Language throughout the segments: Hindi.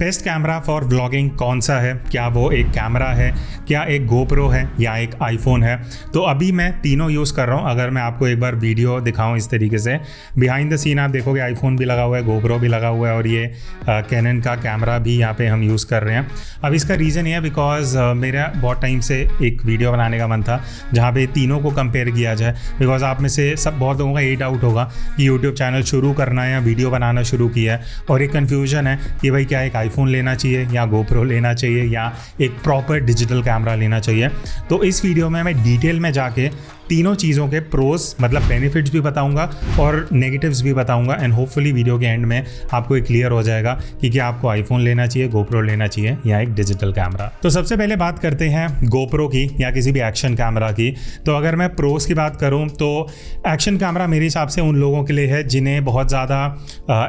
बेस्ट कैमरा फॉर व्लॉगिंग कौन सा है, क्या वो एक कैमरा है, क्या एक गोप्रो है या एक आईफोन है। तो अभी मैं तीनों यूज़ कर रहा हूँ। अगर मैं आपको एक बार वीडियो दिखाऊँ इस तरीके से, बिहाइंड द सीन आप देखोगे आईफोन भी लगा हुआ है, गोप्रो भी लगा हुआ है और ये कैनन का कैमरा भी यहाँ पे हम यूज़ कर रहे हैं। अब इसका रीज़न ये है बिकॉज मेरा बहुत टाइम से एक वीडियो बनाने का मन था जहाँ पे तीनों को कंपेयर किया जाए। बिकॉज आप में से सब बहुत लोगों का ये डाउट होगा कि यूट्यूब चैनल शुरू करना है या वीडियो बनाना शुरू किया है और एक कन्फ्यूजन है कि भाई क्या एक आईफोन लेना चाहिए या गोप्रो लेना चाहिए या एक प्रॉपर डिजिटल कैमरा लेना चाहिए। तो इस वीडियो में मैं डिटेल में जाके तीनों चीज़ों के प्रोस मतलब बेनिफिट्स भी बताऊंगा और नेगेटिव्स भी बताऊंगा एंड होपफुली वीडियो के एंड में आपको एक क्लियर हो जाएगा कि क्या आपको आईफोन लेना चाहिए, गोप्रो लेना चाहिए या एक डिजिटल कैमरा। तो सबसे पहले बात करते हैं गोप्रो की या किसी भी एक्शन कैमरा की। तो अगर मैं प्रोस की बात करूं तो एक्शन कैमरा मेरे हिसाब से उन लोगों के लिए है जिन्हें बहुत ज़्यादा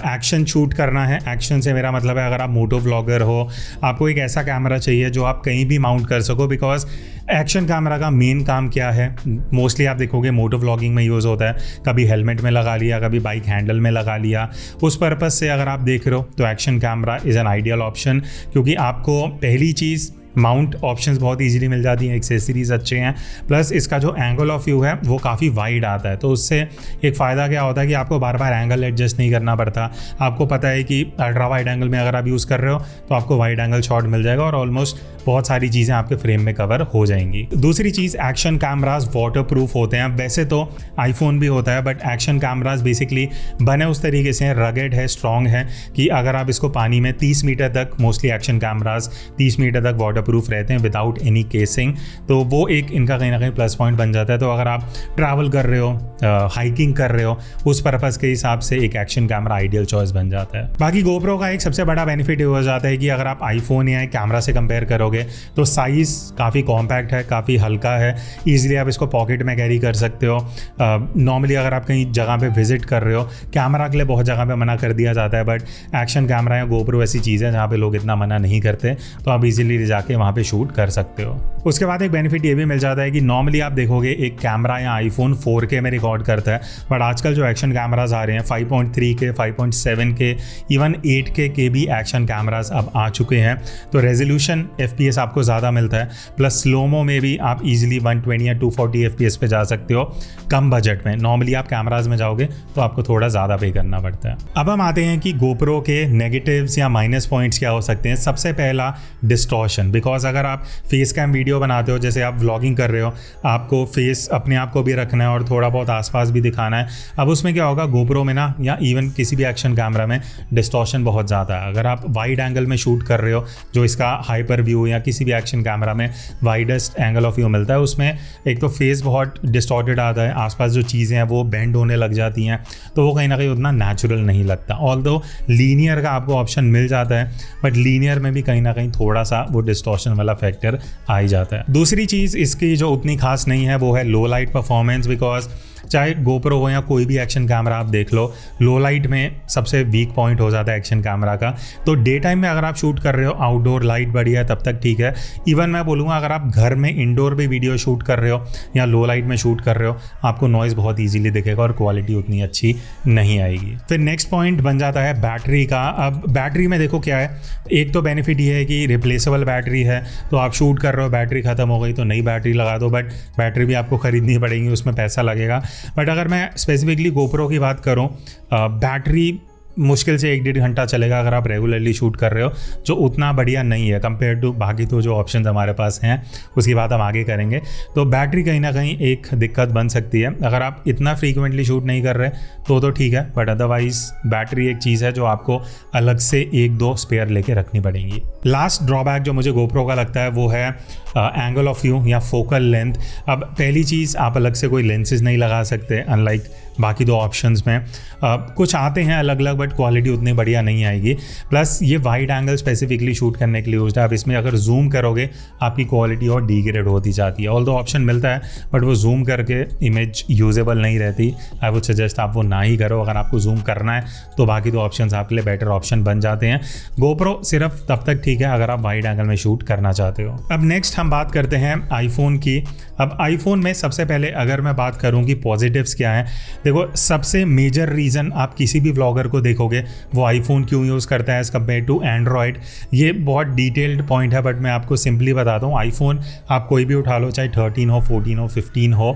एक्शन शूट करना है। एक्शन से मेरा मतलब है अगर आप मोटो व्लॉगर हो, आपको एक ऐसा कैमरा चाहिए जो आप कहीं भी माउंट कर सको। बिकॉज एक्शन कैमरा का मेन काम क्या है, मोस्टली आप देखोगे मोटो व्लॉगिंग में यूज़ होता है। कभी हेलमेट में लगा लिया, कभी बाइक हैंडल में लगा लिया। उस पर्पज़ से अगर आप देख रहे हो तो action camera is an ideal option, क्योंकि आपको पहली चीज़ माउंट ऑप्शंस बहुत इजीली मिल जाती हैं, एक्सेसरीज अच्छे हैं, प्लस इसका जो एंगल ऑफ व्यू है वो काफ़ी वाइड आता है। तो उससे एक फ़ायदा क्या होता है कि आपको बार बार एंगल एडजस्ट नहीं करना पड़ता। आपको पता है कि अल्ट्रा वाइड एंगल में अगर आप यूज़ कर रहे हो तो आपको वाइड एंगल शॉट मिल जाएगा और ऑलमोस्ट बहुत सारी चीज़ें आपके फ्रेम में कवर हो जाएंगी। दूसरी चीज़, एक्शन कैमराज वाटर प्रूफ होते हैं। वैसे तो आईफोन भी होता है बट एक्शन कैमराज बेसिकली बने उस तरीके से हैं, रगेड है, स्ट्रॉन्ग है कि अगर आप इसको पानी में 30 मीटर तक, मोस्टली एक्शन कैमराज 30 मीटर तक वाटर प्रूफ रहते हैं विदाउट एनी केसिंग। तो वो एक इनका कहीं ना कहीं प्लस पॉइंट बन जाता है। तो अगर आप ट्रैवल कर रहे हो, हाइकिंग कर रहे हो, उस पर्पज़ के हिसाब से एक एक्शन कैमरा आइडियल चॉइस बन जाता है। बाकी गोप्रो का एक सबसे बड़ा बेनिफिट ये हो जाता है कि अगर आप आईफोन या कैमरा से कंपेयर करोगे तो साइज़ काफ़ी कॉम्पैक्ट है, काफ़ी हल्का है, ईजिली आप इसको पॉकेट में कैरी कर सकते हो। नॉर्मली अगर आप कहीं जगह पे विजिट कर रहे हो, कैमरा के लिए बहुत जगह पे मना कर दिया जाता है बट एक्शन कैमरा या गोप्रो ऐसी चीज़ है जहाँ पे लोग इतना मना नहीं करते, तो आप इजीली ले जाके वहाँ पे शूट कर सकते हो। उसके बाद एक बेनिफिट ये भी मिल जाता है कि नॉर्मली आप देखोगे एक कैमरा या आईफोन 4K में रिकॉर्ड करता है, बट आजकल जो एक्शन कैमराज आ रहे हैं 5.3K, 5.7K, इवन 8K के भी एक्शन कैमराज अब आ चुके हैं। तो रेजोल्यूशन FPS आपको ज़्यादा मिलता है, प्लस स्लोमो में भी आप इजीली 120 या 240 FPS पे जा सकते हो कम बजट में। नॉर्मली आप कैमराज में जाओगे तो आपको थोड़ा ज़्यादा पे करना पड़ता है। अब हम आते हैं कि गोप्रो के नेगेटिव्स या माइनस पॉइंट्स क्या हो सकते हैं। सबसे पहला, डिस्टॉर्शन। बिकॉज अगर आप फेस कैम वीडियो बनाते हो, जैसे आप व्लॉगिंग कर रहे हो, आपको फेस अपने आप को भी रखना है और थोड़ा बहुत आसपास भी दिखाना है। अब उसमें क्या होगा, गोप्रो में ना या इवन किसी भी एक्शन कैमरा में डिस्टॉर्शन बहुत ज़्यादा है। अगर आप वाइड एंगल में शूट कर रहे हो, जो इसका हाइपर व्यू या किसी भी एक्शन कैमरा में वाइडेस्ट एंगल ऑफ व्यू मिलता है, उसमें एक तो फेस बहुत डिस्टॉर्टेड आता है, आसपास जो चीज़ें हैं वो बेंड होने लग जाती हैं, तो वो कहीं ना कहीं उतना नेचुरल नहीं लगता। ऑल्दो लीनियर का आपको ऑप्शन मिल जाता है बट लीनियर में भी कहीं ना कहीं थोड़ा सा वो डिस्टॉर्शन वाला फैक्टर आ ही जाता है। दूसरी चीज़ इसकी जो उतनी खास नहीं है वो है लो लाइट परफॉर्मेंस। बिकॉज चाहे गोप्रो हो या कोई भी एक्शन कैमरा आप देख लो, लो लाइट में सबसे वीक पॉइंट हो जाता है एक्शन कैमरा का। तो डे टाइम में अगर आप शूट कर रहे हो, आउटडोर लाइट बढ़िया है तब तक ठीक है। इवन मैं बोलूँगा अगर आप घर में इंडोर भी वीडियो शूट कर रहे हो या लो लाइट में शूट कर रहे हो, आपको नॉइज़ बहुत ईजिली दिखेगा और क्वालिटी उतनी अच्छी नहीं आएगी। फिर नेक्स्ट पॉइंट बन जाता है बैटरी का। अब बैटरी में देखो क्या है, एक तो बेनिफिट ये है कि रिप्लेसेबल बैटरी है, तो आप शूट कर रहे हो, बैटरी ख़त्म हो गई तो नई बैटरी लगा दो, बट बैटरी भी आपको ख़रीदनी पड़ेगी, उसमें पैसा लगेगा। बट अगर मैं स्पेसिफिकली गोप्रो की बात करूं, बैटरी मुश्किल से 1-1.5 घंटा चलेगा अगर आप रेगुलरली शूट कर रहे हो, जो उतना बढ़िया नहीं है कंपेयर टू बाकी तो जो ऑप्शंस हमारे पास हैं, उसकी बात हम आगे करेंगे। तो बैटरी कहीं ना कहीं एक दिक्कत बन सकती है। अगर आप इतना फ्रीक्वेंटली शूट नहीं कर रहे तो ठीक है, बट अदरवाइज बैटरी एक चीज़ है जो आपको अलग से 1-2 स्पेयर लेके रखनी पड़ेंगी। लास्ट ड्रॉबैक जो मुझे गोप्रो का लगता है वो है एंगल ऑफ व्यू या फोकल लेंथ। अब पहली चीज़, आप अलग से कोई लेंसेज नहीं लगा सकते अनलाइक बाकी दो ऑप्शंस में। कुछ आते हैं अलग अलग बट क्वालिटी उतनी बढ़िया नहीं आएगी। प्लस ये वाइड एंगल स्पेसिफिकली शूट करने के लिए यूज्ड है। अब इसमें अगर जूम करोगे आपकी क्वालिटी और डिग्रेड होती जाती है। ऑल्दो ऑप्शन मिलता है बट वो जूम करके इमेज यूजेबल नहीं रहती। आई वुड सजेस्ट आप वो ना ही करो। अगर आपको जूम करना है तो बाकी दो ऑप्शंस आपके लिए बेटर ऑप्शन बन जाते हैं। गोप्रो सिर्फ तब तक ठीक है अगर आप वाइड एंगल में शूट करना चाहते हो। अब नेक्स्ट हम बात करते हैं आईफोन की। अब आईफोन में सबसे पहले अगर मैं बात करूं कि पॉजिटिव्स क्या हैं, देखो सबसे मेजर रीज़न आप किसी भी व्लॉगर को देख देखोगे वो आईफोन क्यों यूज़ करता है एज़ कम्पेयर टू एंड्रॉयड। ये बहुत डिटेल्ड पॉइंट है, बट मैं आपको सिंपली बताता हूँ। आईफोन आप कोई भी उठा लो, चाहे 13 हो, 14 हो, 15 हो,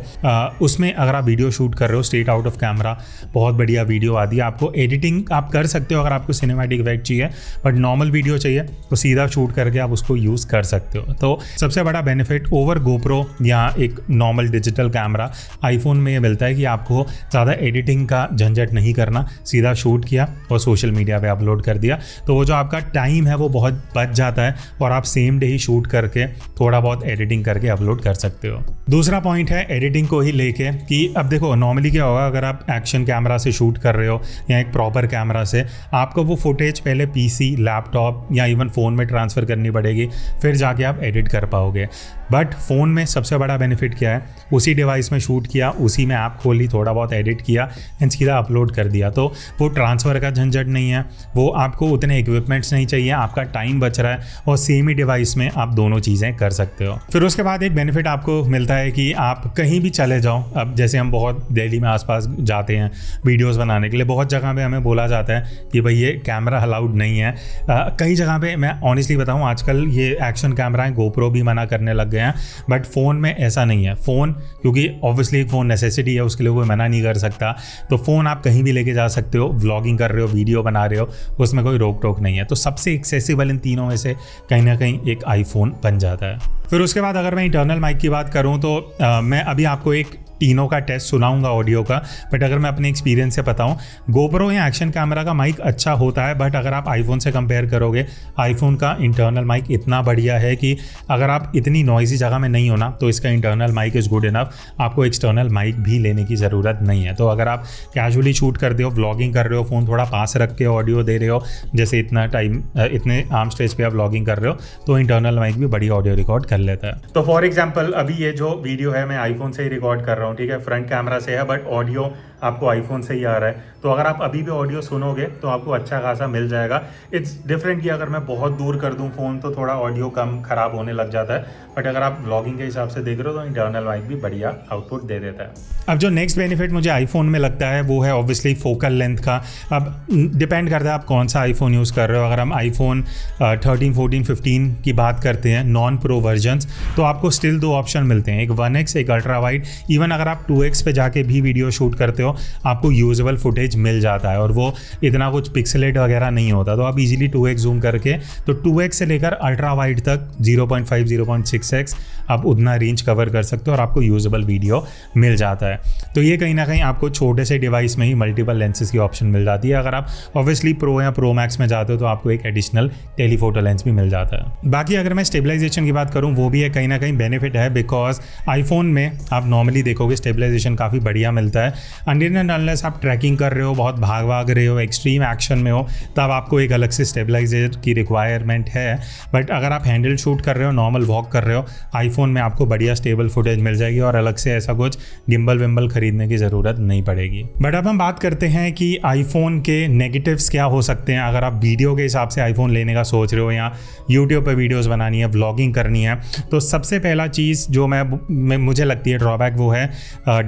उसमें अगर आप वीडियो शूट कर रहे हो स्ट्रेट आउट ऑफ कैमरा, बहुत बढ़िया वीडियो आती है। आपको एडिटिंग आप कर सकते हो अगर आपको सिनेमैटिक इफेक्ट चाहिए, बट नॉर्मल वीडियो चाहिए तो सीधा शूट करके आप उसको यूज़ कर सकते हो। तो सबसे बड़ा बेनिफिट ओवर गोप्रो या एक नॉर्मल डिजिटल कैमरा आईफोन में ये मिलता है कि आपको ज़्यादा एडिटिंग का झंझट नहीं करना, सीधा शूट किया और सोशल मीडिया पे अपलोड कर दिया। तो वो जो आपका टाइम है वो बहुत बच जाता है और आप सेम डे ही शूट करके थोड़ा बहुत एडिटिंग करके अपलोड कर सकते हो। दूसरा पॉइंट है एडिटिंग को ही लेके कि अब देखो नॉर्मली क्या होगा, अगर आप एक्शन कैमरा से शूट कर रहे हो या एक प्रॉपर कैमरा से, आपको वो फुटेज पहले पीसी, लैपटॉप या इवन फ़ोन में ट्रांसफ़र करनी पड़ेगी, फिर जाके आप एडिट कर पाओगे। बट फ़ोन में सबसे बड़ा बेनिफिट क्या है, उसी डिवाइस में शूट किया, उसी में ऐप खोली, थोड़ा बहुत एडिट किया एंड सीधा अपलोड कर दिया। तो वो ट्रांसफ़र का झंझट नहीं है, वो आपको उतने इक्विपमेंट्स नहीं चाहिए, आपका टाइम बच रहा है और सेम ही डिवाइस में आप दोनों चीज़ें कर सकते हो। फिर उसके बाद एक बेनिफिट आपको मिलता है कि आप कहीं भी चले जाओ। अब जैसे हम बहुत दिल्ली में आसपास जाते हैं वीडियोस बनाने के लिए, बहुत जगह पे हमें बोला जाता है कि भाई ये कैमरा अलाउड नहीं है। कई जगह पे मैं ऑनेस्टली बताऊँ, आजकल ये एक्शन कैमरा गोप्रो भी मना करने लग गए हैं, बट फ़ोन में ऐसा नहीं है। फ़ोन क्योंकि ऑब्वियसली फ़ोन नेसेसिटी है, उसके लिए कोई मना नहीं कर सकता। तो फ़ोन आप कहीं भी लेके जा सकते हो, व्लॉगिंग कर रहे हो, वीडियो बना रहे हो, उसमें कोई रोक टोक नहीं है। तो सबसे एक्सेसिबल इन तीनों में से कहीं ना कहीं एक आईफोन बन जाता है। फिर उसके बाद अगर मैं इंटरनल माइक की बात करूं तो मैं अभी आपको एक तीनों का टेस्ट सुनाऊंगा ऑडियो का, बट अगर मैं अपने एक्सपीरियंस से बताऊं, गोप्रो या एक्शन कैमरा का माइक अच्छा होता है, बट अगर आप आईफोन से कंपेयर करोगे, आईफोन का इंटरनल माइक इतना बढ़िया है कि अगर आप इतनी नॉइजी जगह में नहीं हो ना, तो इसका internal mic is good enough. आपको एक्सटर्नल माइक भी लेने की ज़रूरत नहीं है। तो अगर आप कैजुअली शूट करते हो, व्लॉगिंग कर रहे हो, फ़ोन थोड़ा पास रख के ऑडियो दे रहे हो, जैसे इतना टाइम इतने आर्म स्ट्रेच पे आप व्लॉगिंग कर रहे हो, तो इंटरनल माइक भी बढ़िया ऑडियो रिकॉर्ड कर लेता है। तो फॉर एग्जाम्पल अभी ये जो वीडियो है मैं आईफोन से ही रिकॉर्ड कर रहा हूँ, ठीक है, फ्रंट कैमरा से है, बट ऑडियो आपको आईफोन से ही आ रहा है। तो अगर आप अभी भी ऑडियो सुनोगे तो आपको अच्छा खासा मिल जाएगा। इट्स डिफरेंट कि अगर मैं बहुत दूर कर दूं फ़ोन तो थोड़ा ऑडियो कम ख़राब होने लग जाता है, बट अगर आप व्लॉगिंग के हिसाब से देख रहे हो तो इंटरनल माइक भी बढ़िया आउटपुट दे देता है। अब जो नेक्स्ट बेनिफिट मुझे आईफोन में लगता है वो है ऑब्वियसली फोकल लेंथ का। अब डिपेंड करता है आप कौन सा आईफोन यूज़ कर रहे हो। अगर हम आईफोन 13, 14, 15 की बात करते हैं नॉन प्रो वर्जन्स, तो आपको स्टिल दो ऑप्शन मिलते हैं, एक 1x, एक अल्ट्रा वाइड। इवन अगर आप 2x पे जाके भी वीडियो शूट करते हो आपको यूजेबल फुटेज मिल जाता है और वो इतना कुछ पिक्सेलेट वगैरह नहीं होता। तो आप इजीली 2x जूम करके, तो 2x से लेकर अल्ट्रा वाइड तक 0.5, 0.6x आप उतना रेंज कवर कर सकते हो और आपको यूजेबल वीडियो मिल जाता है। तो ये कहीं ना कहीं आपको छोटे से डिवाइस में ही मल्टीपल लेंसेज की ऑप्शन मिल जाती है। अगर आप ऑब्वियसली प्रो या प्रो मैक्स में जाते हो तो आपको एक एडिशनल टेलीफोटो लेंस भी मिल जाता है। बाकी अगर मैं स्टेबलाइजेशन की बात करूँ, वो भी एक कहीं ना कहीं बेनिफिट है, बिकॉज आईफोन में आप नॉर्मली देखोगे स्टेबलाइजेशन काफ़ी बढ़िया मिलता है। अनलेस आप ट्रैकिंग कर रहे हो, बहुत भाग रहे हो, एक्सट्रीम एक्शन में हो, तब आपको एक अलग से स्टेबलाइजर की रिक्वायरमेंट है। बट अगर आप हैंडल शूट कर रहे हो, नॉर्मल वॉक कर रहे हो, आईफोन में आपको बढ़िया स्टेबल फुटेज मिल जाएगी और अलग से ऐसा कुछ गिम्बल विम्बल खरीदने की ज़रूरत नहीं पड़ेगी। बट अब हम बात करते हैं कि आईफोन के नेगेटिव्स क्या हो सकते हैं अगर आप वीडियो के हिसाब से आईफोन लेने का सोच रहे हो या यूट्यूब पर वीडियोस बनानी है, व्लॉगिंग करनी है। तो सबसे पहला चीज़ जो मुझे लगती है ड्रॉबैक, वो है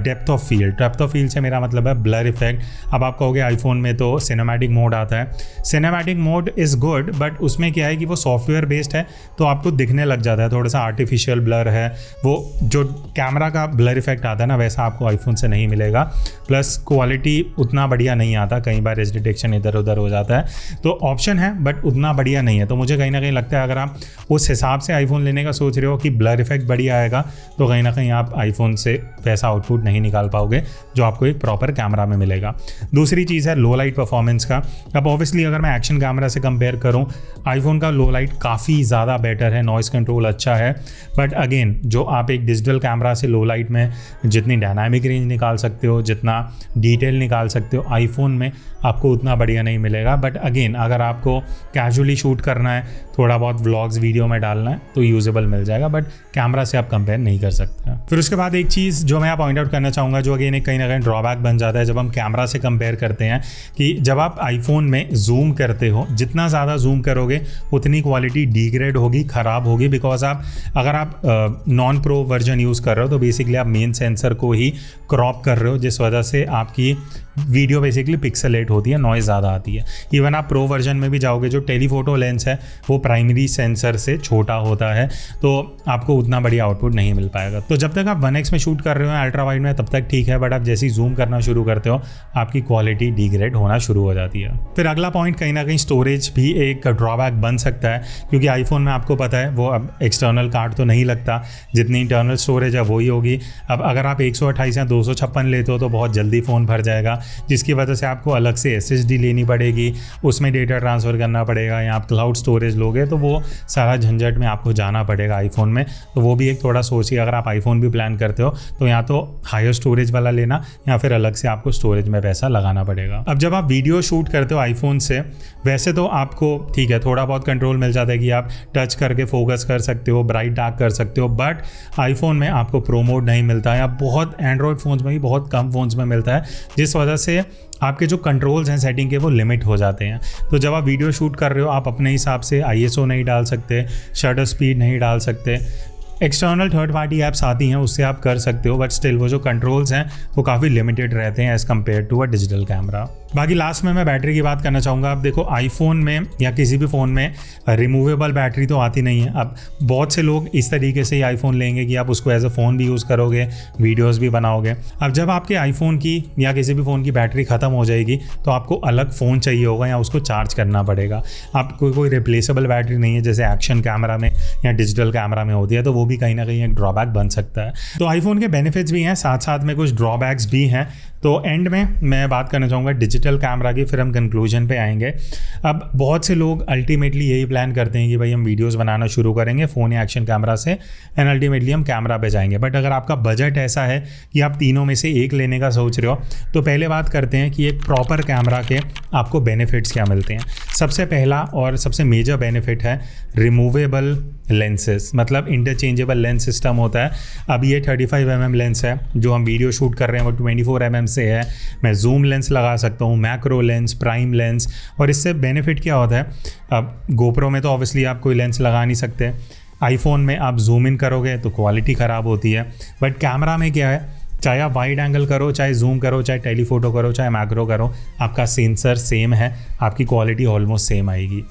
depth of field. Depth of field से मेरा मतलब है ब्लर इफेक्ट। अब आप कहोगे आईफोन में तो सिनेमैटिक मोड आता है। Cinematic mode is good, but उसमें क्या है कि वो सॉफ्टवेयर बेस्ड है तो आपको दिखने लग जाता है, थोड़ा सा आर्टिफिशियल ब्लर है। वो जो कैमरा का ब्लर इफेक्ट आता है ना, वैसा आपको आईफोन से नहीं मिलेगा। प्लस क्वालिटी उतना बढ़िया नहीं आता, कई बार एज डिटेक्शन इधर उधर हो जाता है। तो ऑप्शन है बट उतना बढ़िया नहीं है। तो मुझे कहीं ना कहीं लगता है अगर आप उस हिसाब से आईफोन लेने का सोच रहे हो कि ब्लर इफेक्ट बढ़िया आएगा, तो कहीं ना कहीं आप आईफोन से वैसा आउटपुट नहीं निकाल पाओगे जो आपको एक प्रॉपर कैमरा में मिलेगा। दूसरी चीज़ है लो लाइट परफॉर्मेंस का। अब ऑब्वियसली अगर मैं एक्शन कैमरा से कंपेयर करूं, आईफोन का लो लाइट काफ़ी ज़्यादा बेटर है, नॉइस कंट्रोल अच्छा है। बट अगेन जो आप एक डिजिटल कैमरा से लो लाइट में जितनी डायनामिक रेंज निकाल सकते हो, जितना डिटेल निकाल सकते हो, आईफोन में आपको उतना बढ़िया नहीं मिलेगा। बट अगेन अगर आपको कैजुअली शूट करना है, थोड़ा बहुत व्लॉग्स वीडियो में डालना है, तो यूजेबल मिल जाएगा, बट कैमरा से आप कंपेयर नहीं कर सकते। फिर उसके बाद एक चीज़ जो मैं यहाँ पॉइंट आउट करना चाहूँगा, जो अगेन एक कहीं ना कहीं ड्रॉबैक बन जाता है जब हम कैमरा से कंपेयर करते हैं, कि जब आप आईफोन में जूम करते हो, जितना ज़्यादा जूम करोगे उतनी क्वालिटी डिग्रेड होगी, ख़राब होगी। बिकॉज अगर आप नॉन प्रो वर्जन यूज़ कर रहे हो तो बेसिकली आप मेन सेंसर को ही क्रॉप कर रहे हो, जिस वजह से आपकी वीडियो बेसिकली पिक्सेलेट होती है, नॉइज़ ज़्यादा आती है। इवन आप प्रो वर्जन में भी जाओगे, जो टेलीफोटो लेंस है वो प्राइमरी सेंसर से छोटा होता है, तो आपको उतना बढ़िया आउटपुट नहीं मिल पाएगा। तो जब तक आप 1x में शूट कर रहे हो अल्ट्रा वाइड में तब तक ठीक है, बट आप जैसे ही जूम करना शुरू करते हो आपकी क्वालिटी डिग्रेड होना शुरू हो जाती है। फिर अगला पॉइंट, कहीं ना कहीं स्टोरेज भी एक ड्रॉबैक बन सकता है, क्योंकि आईफोन में आपको पता है वो अब एक्सटर्नल कार्ड तो नहीं लगता, जितनी इंटरनल स्टोरेज है वही होगी। अब अगर आप 128 या 256 लेते हो तो बहुत जल्दी फ़ोन भर जाएगा, जिसकी वजह से आपको अलग से SSD लेनी पड़ेगी, उसमें डेटा ट्रांसफ़र करना पड़ेगा, या आप क्लाउड स्टोरेज लोगे तो वो सारा झंझट में आपको जाना पड़ेगा आईफोन में। तो वो भी एक थोड़ा सोचिए, अगर आप आईफोन भी प्लान करते हो तो या तो हायर स्टोरेज वाला लेना या फिर अलग से आपको स्टोरेज में पैसा लगाना पड़ेगा। अब जब आप वीडियो शूट करते हो आईफोन से, वैसे तो आपको ठीक है थोड़ा बहुत कंट्रोल मिल जाता है कि आप टच करके फोकस कर सकते हो, ब्राइट डार्क कर सकते हो, बट आईफोन में आपको प्रो मोड नहीं मिलता है, या बहुत एंड्रॉयड फ़ोन्स में भी बहुत कम फ़ोन्स में मिलता है, जिस वजह से आपके जो कंट्रोल्स हैं सेटिंग के वो लिमिट हो जाते हैं। तो जब आप वीडियो शूट कर रहे हो आप अपने हिसाब से ISO नहीं डाल सकते, शटर स्पीड नहीं डाल सकते। एक्सटर्नल थर्ड पार्टी ऐप्स आती हैं उससे आप कर सकते हो, बट स्टिल वो जो कंट्रोल्स हैं वो काफ़ी लिमिटेड रहते हैं as compare to a digital camera. बाकी लास्ट में मैं बैटरी की बात करना चाहूँगा। अब देखो आईफोन में या किसी भी फ़ोन में रिमूवेबल बैटरी तो आती नहीं है। अब बहुत से लोग इस तरीके से ही आईफोन लेंगे कि आप उसको एज अ फ़ोन भी यूज़ करोगे, वीडियोस भी बनाओगे। अब जब आपके आईफोन की या किसी भी फ़ोन की बैटरी ख़त्म हो जाएगी तो आपको अलग फ़ोन चाहिए होगा या उसको चार्ज करना पड़ेगा। आपको कोई रिप्लेसेबल बैटरी नहीं है जैसे एक्शन कैमरा में या डिजिटल कैमरा में होती है, तो वो भी कहीं ना कहीं एक ड्रॉबैक बन सकता है। तो आईफोन के बेनिफिट्स भी हैं, साथ साथ में कुछ ड्रॉबैक्स भी हैं। तो एंड में मैं बात करना चाहूँगा डिजिटल कैमरा की, फिर हम कंक्लूजन पे आएंगे। अब बहुत से लोग अल्टीमेटली यही प्लान करते हैं कि भाई हम वीडियोस बनाना शुरू करेंगे फ़ोन या एक्शन कैमरा से, एंड अल्टीमेटली हम कैमरा पे जाएंगे। बट अगर आपका बजट ऐसा है कि आप तीनों में से एक लेने का सोच रहे हो, तो पहले बात करते हैं कि एक प्रॉपर कैमरा के आपको बेनिफिट्स क्या मिलते हैं। सबसे पहला और सबसे मेजर बेनिफिट है रिमूवेबल लेंसेज, मतलब इंटरचेंजेबल लेंस सिस्टम होता है। अब ये 35mm लेंस है, जो हम वीडियो शूट कर रहे हैं वो 24mm से है। मैं जूम लेंस लगा सकता हूँ, मैक्रो लेंस, प्राइम लेंस। और इससे बेनिफिट क्या होता है, अब गोप्रो में तो ऑब्वियसली आप कोई लेंस लगा नहीं सकते, आईफोन में आप जूम इन करोगे तो क्वालिटी ख़राब होती है, बट कैमरा में क्या है, चाहे आप वाइड एंगल करो, चाहे जूम करो, चाहे टेलीफोटो करो, चाहे मैक्रो करो, आपका सेंसर सेम है, आपकी क्वालिटी ऑलमोस्ट सेम आएगी।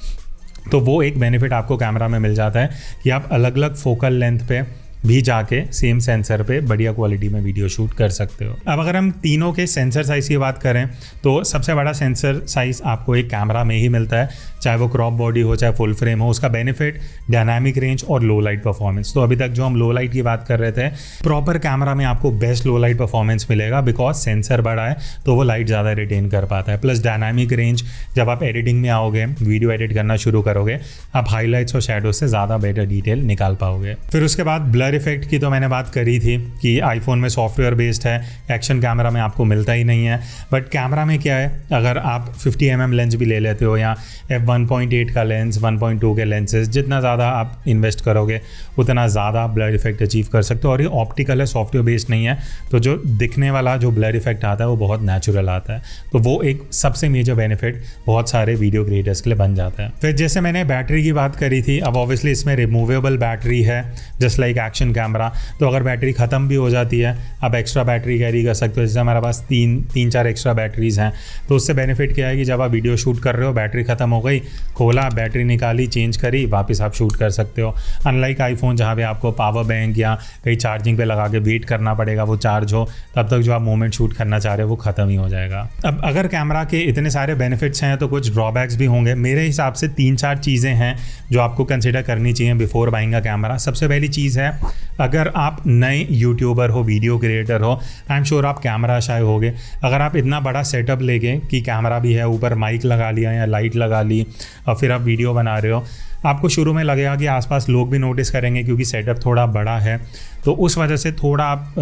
तो वो एक बेनिफिट आपको कैमरा में मिल जाता है कि आप अलग अलग फोकल लेंथ पे भी जाके सेम सेंसर पे बढ़िया क्वालिटी में वीडियो शूट कर सकते हो। अब अगर हम तीनों के सेंसर साइज़ की बात करें तो सबसे बड़ा सेंसर साइज़ आपको एक कैमरा में ही मिलता है, चाहे वो क्रॉप बॉडी हो चाहे फुल फ्रेम हो। उसका बेनिफिट डायनामिक रेंज और लो लाइट परफॉर्मेंस। तो अभी तक जो हम लो लाइट की बात कर रहे थे, प्रॉपर कैमरा में आपको बेस्ट लो लाइट परफॉर्मेंस मिलेगा, बिकॉज सेंसर बड़ा है तो वो लाइट ज़्यादा रिटेन कर पाता है। प्लस डायनामिक रेंज, जब आप एडिटिंग में आओगे, वीडियो एडिट करना शुरू करोगे, आप हाईलाइट्स और शैडो से ज़्यादा बेटर डिटेल निकाल पाओगे। फिर उसके बाद ब्लर इफेक्ट की तो मैंने बात करी थी कि आईफोन में सॉफ्टवेयर बेस्ड है, एक्शन कैमरा में आपको मिलता ही नहीं है। बट कैमरा में क्या है, अगर आप 50mm लेंस भी ले लेते हो या f1.8 का लेंस, 1.2 के लेंसेज, जितना ज़्यादा आप इन्वेस्ट करोगे उतना ज़्यादा ब्लर इफेक्ट अचीव कर सकते हो। और ये ऑप्टिकल है, सॉफ्टवेयर बेस्ड नहीं है, तो जो दिखने वाला जो ब्लर इफेक्ट आता है वो बहुत नेचुरल आता है। तो वो एक सबसे मेजर बेनिफिट बहुत सारे वीडियो क्रिएटर्स के लिए बन जाता है। फिर जैसे मैंने बैटरी की बात करी थी, अब ऑब्वियसली इसमें रिमूवेबल बैटरी है जस्ट लाइक एक्शन कैमरा। तो अगर बैटरी ख़त्म भी हो जाती है, आप एक्स्ट्रा बैटरी कैरी कर सकते हो। जैसे हमारे पास तीन चार एक्स्ट्रा बैटरीज़ हैं, तो उससे बेनिफिट क्या है कि जब आप वीडियो शूट कर रहे हो, बैटरी ख़त्म हो गई, खोला, बैटरी निकाली, चेंज करी, वापस आप शूट कर सकते हो। अनलाइक आईफोन जहाँ पे आपको पावर बैंक या कहीं चार्जिंग पे लगा के वेट करना पड़ेगा वो चार्ज हो, तब तक जो आप मोमेंट शूट करना चाह रहे हो वो ख़त्म ही हो जाएगा। अब अगर कैमरा के इतने सारे बेनिफिट्स हैं तो कुछ ड्रॉबैक्स भी होंगे। मेरे हिसाब से 3-4 चीज़ें हैं जो आपको कंसिडर करनी चाहिए बिफोर बाइंग अ कैमरा। सबसे पहली चीज़ है, अगर आप नए यूट्यूबर हो, वीडियो क्रिएटर हो, आई एम श्योर आप कैमरा शाय होगे। अगर आप इतना बड़ा सेटअप लेके कि कैमरा भी है, ऊपर माइक लगा लिया या लाइट लगा ली और फिर आप वीडियो बना रहे हो, आपको शुरू में लगेगा कि आसपास लोग भी नोटिस करेंगे क्योंकि सेटअप थोड़ा बड़ा है, तो उस वजह से थोड़ा आप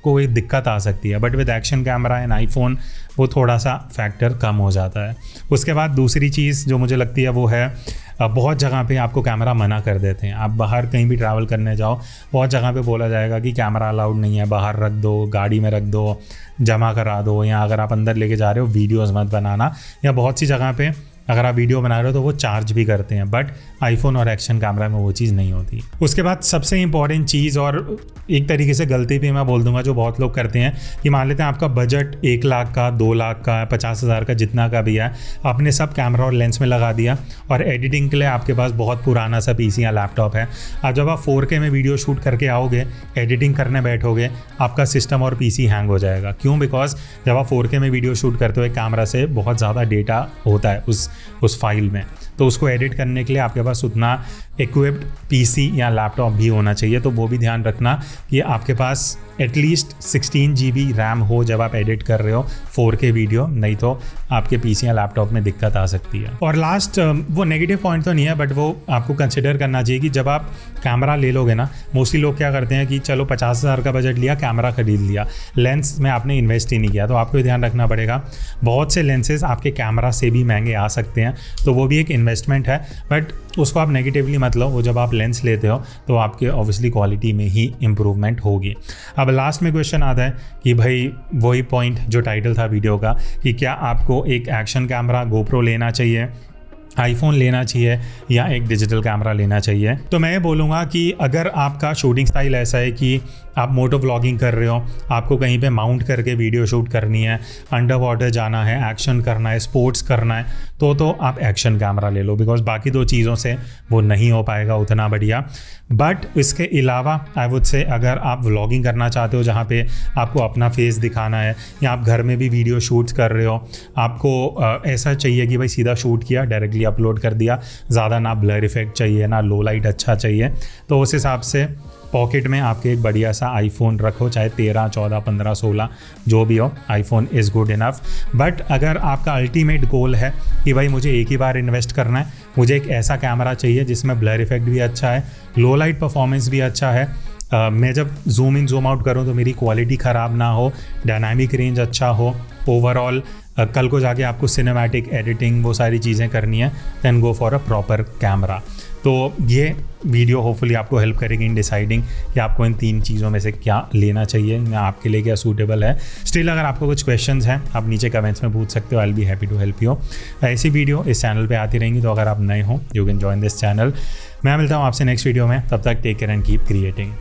को एक दिक्कत आ सकती है। But with action camera and iPhone वो थोड़ा सा फैक्टर कम हो जाता है। उसके बाद दूसरी चीज़ जो मुझे लगती है वो है, बहुत जगह पे आपको कैमरा मना कर देते हैं। आप बाहर कहीं भी ट्रैवल करने जाओ, बहुत जगह पे बोला जाएगा कि कैमरा अलाउड नहीं है, बाहर रख दो, गाड़ी में रख दो, जमा करा दो, या अगर आप अंदर लेके जा रहे हो वीडियोस मत बनाना। या बहुत सी जगह पे अगर आप वीडियो बना रहे हो तो वो चार्ज भी करते हैं, बट आईफोन और एक्शन कैमरा में वो चीज़ नहीं होती। उसके बाद सबसे इंपॉर्टेंट चीज़, और एक तरीके से गलती भी मैं बोल दूंगा जो बहुत लोग करते हैं, कि मान लेते हैं आपका बजट 1 लाख का, 2 लाख का, 50,000 का, जितना का भी है, आपने सब कैमरा और लेंस में लगा दिया और एडिटिंग के लिए आपके पास बहुत पुराना सा पीसी या लैपटॉप है। अब जब आप 4K में वीडियो शूट करके आओगे, एडिटिंग करने बैठोगे, आपका सिस्टम और पीसी हैंग हो जाएगा। क्यों? बिकॉज जब आप 4K में वीडियो शूट करते हो एक कैमरा से बहुत ज़्यादा डेटा होता है उस फाइल में, तो उसको एडिट करने के लिए आपके पास उतना इक्विप्ड पीसी या लैपटॉप भी होना चाहिए। तो वो भी ध्यान रखना कि आपके पास एटलीस्ट 16 GB रैम हो जब आप एडिट कर रहे हो 4K वीडियो, नहीं तो आपके पीसी या लैपटॉप में दिक्कत आ सकती है। और लास्ट, वो नेगेटिव पॉइंट तो नहीं है, बट वो आपको कंसिडर करना चाहिए कि जब आप कैमरा ले लोगे ना, मोस्टली लोग क्या करते हैं कि चलो 50,000 का बजट लिया, कैमरा खरीद लिया, लेंस में आपने इन्वेस्ट ही नहीं किया। तो आपको ये ध्यान रखना पड़ेगा, बहुत से लेंसेज आपके कैमरा से भी महंगे आ सकते हैं, तो वो भी एक इन्वेस्टमेंट है, बट उसको आप नेगेटिवली मत लो। वो जब आप लेंस लेते हो तो आपके ऑब्वियसली क्वालिटी में ही इम्प्रूवमेंट होगी। अब लास्ट में क्वेश्चन आता है कि भाई वही पॉइंट जो टाइटल था वीडियो का, कि क्या आपको एक एक्शन कैमरा GoPro लेना चाहिए, आईफोन लेना चाहिए, या एक डिजिटल कैमरा लेना चाहिए। तो मैं ये बोलूँगा कि अगर आपका शूटिंग स्टाइल ऐसा है कि आप मोटो व्लॉगिंग कर रहे हो, आपको कहीं पे माउंट करके वीडियो शूट करनी है, अंडर वाटर जाना है, एक्शन करना है, स्पोर्ट्स करना है, तो आप एक्शन कैमरा ले लो, बिकॉज बाकी 2 चीज़ों से वो नहीं हो पाएगा उतना बढ़िया। बट इसके अलावा आई वुड से अगर आप व्लॉगिंग करना चाहते हो जहाँ पे आपको अपना फेस दिखाना है, या आप घर में भी वीडियो शूट्स कर रहे हो, आपको ऐसा चाहिए कि भाई सीधा शूट किया, डायरेक्टली अपलोड कर दिया, ज़्यादा ना ब्लर इफेक्ट चाहिए, ना लो लाइट अच्छा चाहिए, तो उस हिसाब से पॉकेट में आपके एक बढ़िया सा आईफोन रखो, चाहे 13, 14, 15, 16 जो भी हो, iPhone is good enough. But अगर आपका अल्टीमेट गोल है कि भाई मुझे एक ही बार इन्वेस्ट करना है, मुझे एक ऐसा कैमरा चाहिए जिसमें ब्लर इफेक्ट भी अच्छा है, लो लाइट परफॉर्मेंस भी अच्छा है, मैं जब जूम इन जूम आउट करूँ तो मेरी क्वालिटी ख़राब ना हो, डायनामिक रेंज अच्छा हो, ओवरऑल कल को जाके आपको सिनेमैटिक एडिटिंग वो सारी चीज़ें करनी है, then go for a proper camera. तो ये वीडियो होपफुली आपको हेल्प करेगी इन डिसाइडिंग कि आपको इन 3 चीज़ों में से क्या लेना चाहिए, या आपके लिए क्या सूटेबल है। स्टिल अगर आपको कुछ क्वेश्चंस हैं आप नीचे कमेंट्स में पूछ सकते हो, I will be happy to help you. ऐसी वीडियो इस चैनल पे आती रहेंगी, तो अगर आप नए हो you can join this channel. मैं मिलता हूँ आपसे नेक्स्ट वीडियो में, तब तक take care and keep creating.